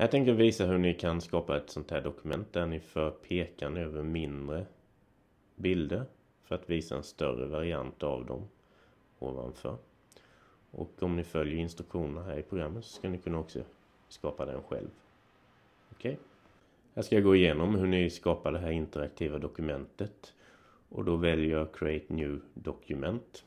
Jag tänker visa hur ni kan skapa ett sånt här dokument där ni för pekan över mindre bilder för att visa en större variant av dem ovanför. Och om ni följer instruktionerna här i programmet så ska ni kunna också skapa den själv. Okej. Här ska jag gå igenom hur ni skapar det här interaktiva dokumentet. Och då väljer jag Create New Document.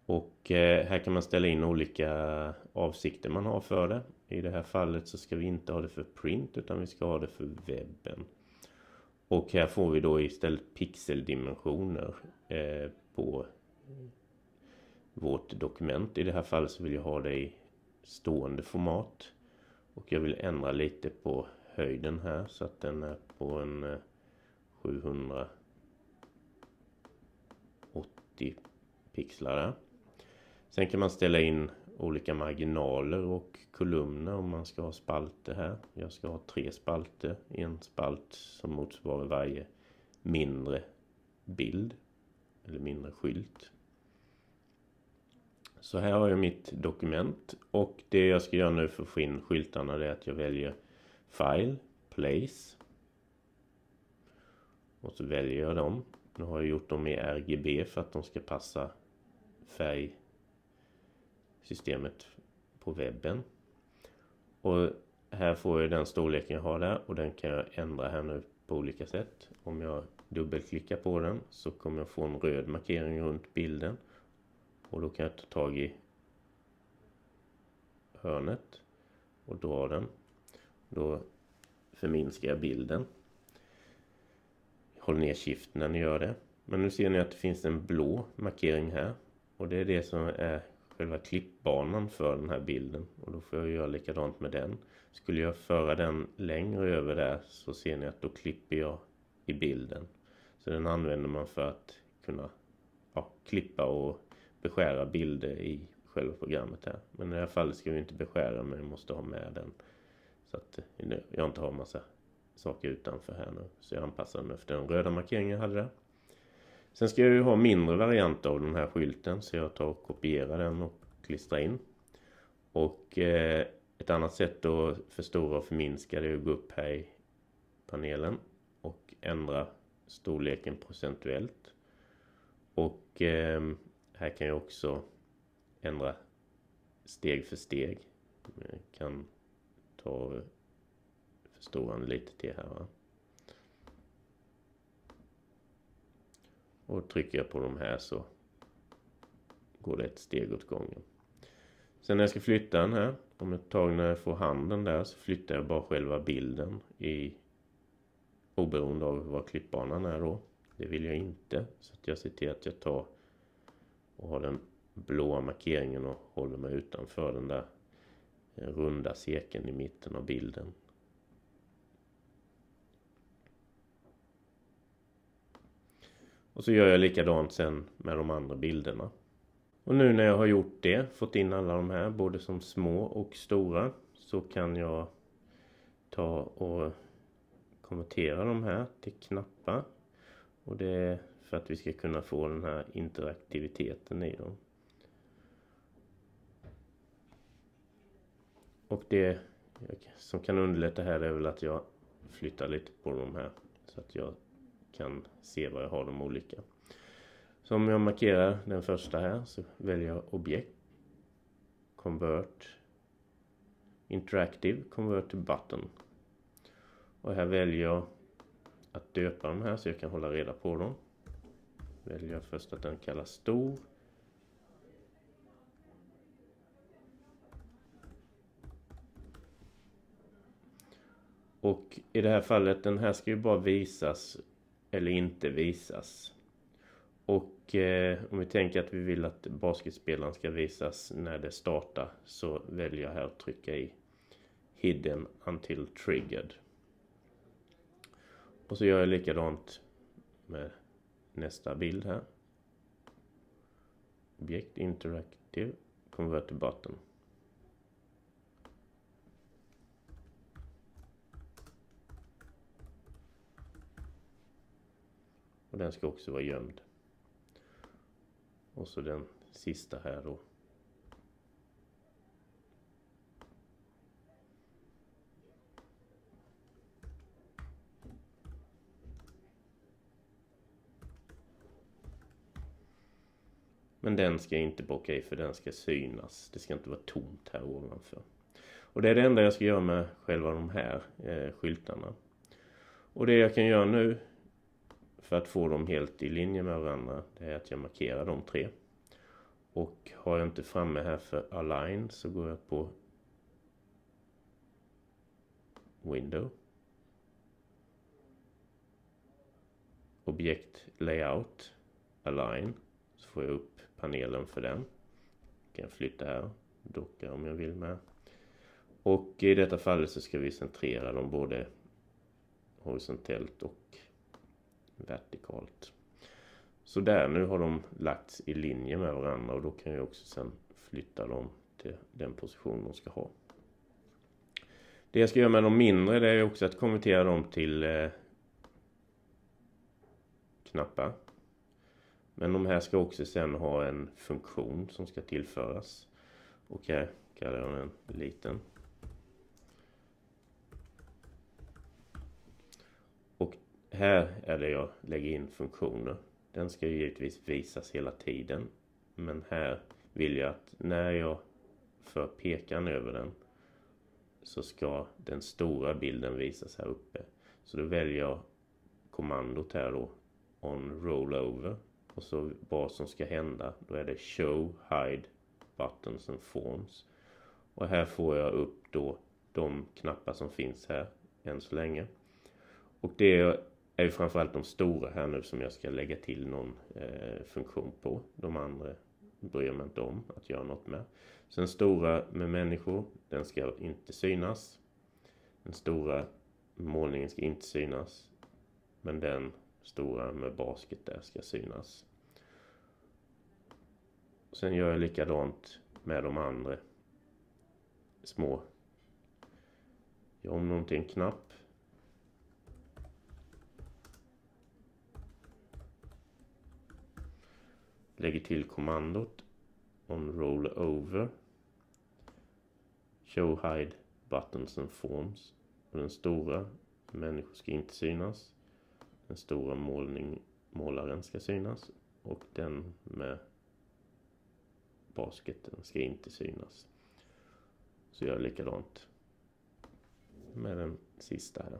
Och här kan man ställa in olika avsikter man har för det. I det här fallet så ska vi inte ha det för print utan vi ska ha det för webben. Och här får vi då istället pixeldimensioner på vårt dokument. I det här fallet så vill jag ha det i stående format. Och jag vill ändra lite på höjden här så att den är på en 780 pixlar där. Sen kan man ställa in olika marginaler och kolumner om man ska ha spalter här. Jag ska ha 3 spalter, en spalt som motsvarar varje mindre bild eller mindre skylt. Så här har jag mitt dokument och det jag ska göra nu för att få in skyltarna är att jag väljer File, Place och så väljer jag dem. Nu har jag gjort dem i RGB för att de ska passa färgsystemet på webben. Och här får jag den storleken jag har där och den kan jag ändra här nu på olika sätt. Om jag dubbelklickar på den så kommer jag få en röd markering runt bilden. Och då kan jag ta tag i hörnet och dra den. Då förminskar jag bilden. Håll ner shift när ni gör det. Men nu ser ni att det finns en blå markering här. Och det är det som är själva klippbanan för den här bilden. Och då får jag göra likadant med den. Skulle jag föra den längre över där så ser ni att då klipper jag i bilden. Så den använder man för att kunna klippa och beskära bilder i själva programmet här. Men i det här fallet ska vi inte beskära men jag måste ha med den. Så att jag inte har massa saker utanför här nu. Så jag anpassar den efter den röda markeringen jag hade där. Sen ska jag ju ha mindre variant av den här skylten. Så jag tar och kopierar den och klistrar in. Och ett annat sätt att förstora och förminska det är att gå upp här i panelen. Och ändra storleken procentuellt. Och här kan jag också ändra steg för steg. Jag kan ta och förstora den lite till här. Va? Och trycker jag på de här så går det ett steg åt gången. Sen när jag ska flytta den här, om ett tag när jag får handen där så flyttar jag bara själva bilden oberoende av vad klippbanan är då. Det vill jag inte, så att jag ser till att jag tar och har den blåa markeringen och håller mig utanför den där runda cirkeln i mitten av bilden. Och så gör jag likadant sen med de andra bilderna. Och nu när jag har gjort det, fått in alla de här, både som små och stora, så kan jag ta och konvertera de här till knappar. Och det är för att vi ska kunna få den här interaktiviteten i dem. Och det som kan underlätta här är väl att jag flyttar lite på de här så att jag kan se vad jag har de olika. Så om jag markerar den första här så väljer jag objekt, convert, interactive, convert to button. Och här väljer jag att döpa de här så jag kan hålla reda på dem. Väljer jag först att den kallas stor. Och i det här fallet, den här ska ju bara visas eller inte visas. Och om vi tänker att vi vill att basketspelaren ska visas när det startar så väljer jag här att trycka i hidden until triggered. Och så gör jag likadant med nästa bild här. Objekt interactive, convert to button. Och den ska också vara gömd. Och så den sista här då. Men den ska inte vara okej, för den ska synas. Det ska inte vara tomt här ovanför. Och det är det enda jag ska göra med själva de här skyltarna. Och det jag kan göra nu för att få dem helt i linje med varandra, det är att jag markerar de 3. Och har jag inte framme här för align så går jag på window, objekt layout, align, så får jag upp panelen för den. Kan jag flytta här, docka om jag vill med. Och i detta fallet så ska vi centrera dem både horisontellt och vertikalt. Så där, nu har de lagts i linje med varandra, och då kan jag också sen flytta dem till den position de ska ha. Det jag ska göra med de mindre, det är också att konvertera dem till knappar. Men de här ska också sen ha en funktion som ska tillföras. Och här kallar jag den liten. Och här är det jag lägger in funktioner. Den ska ju givetvis visas hela tiden. Men här vill jag att när jag för pekan över den så ska den stora bilden visas här uppe. Så då väljer jag kommandot här då, on rollover. Och så vad som ska hända, då är det show, hide, buttons and forms. Och här får jag upp då de knappar som finns här än så länge. Och det är ju framförallt de stora här nu som jag ska lägga till någon funktion på. De andra bryr jag mig inte om att göra något med. Så den stora med människor, den ska inte synas. Den stora målningen ska inte synas. Men den stora med basket där ska synas. Sen gör jag likadant med de andra små. Jag om någonting en knapp. Lägger till kommandot on roll over. Show hide buttons and forms. Och den stora människor ska inte synas. Den stora målaren ska synas. Och den med basketen ska inte synas. Så gör jag likadant med den sista här.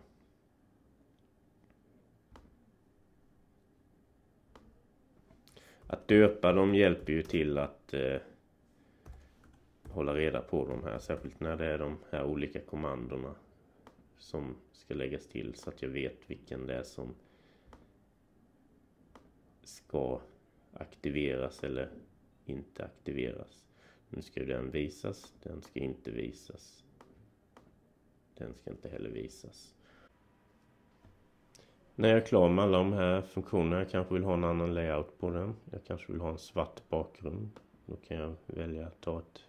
Att döpa dem hjälper ju till att hålla reda på de här. Särskilt när det är de här olika kommandona som ska läggas till, så att jag vet vilken det är som ska aktiveras eller inte aktiveras. Nu ska den visas, den ska inte visas. Den ska inte heller visas. När jag är klar med alla de här funktionerna, jag kanske vill ha en annan layout på den. Jag kanske vill ha en svart bakgrund. Då kan jag välja att ta ett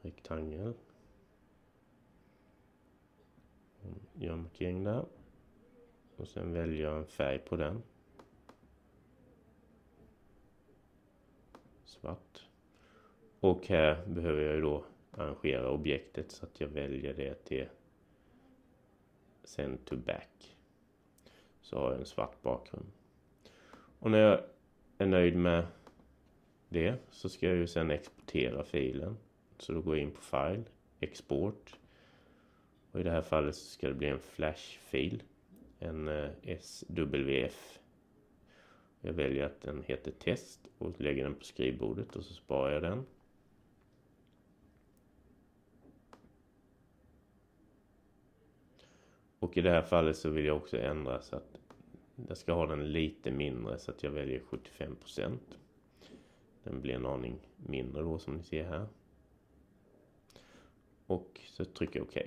rektangel. Gör en markering där. Och sen väljer jag en färg på den. Svart. Och här behöver jag ju då arrangera objektet så att jag väljer det till send to back. Så har jag en svart bakgrund. Och när jag är nöjd med det så ska jag ju sen exportera filen. Så då går jag in på file, export. Och i det här fallet så ska det bli en flash-fil. En SWF. Jag väljer att den heter test och lägger den på skrivbordet och så sparar jag den. Och i det här fallet så vill jag också ändra så att jag ska ha den lite mindre, så att jag väljer 75%. Den blir en aning mindre då som ni ser här. Och så trycker jag OK.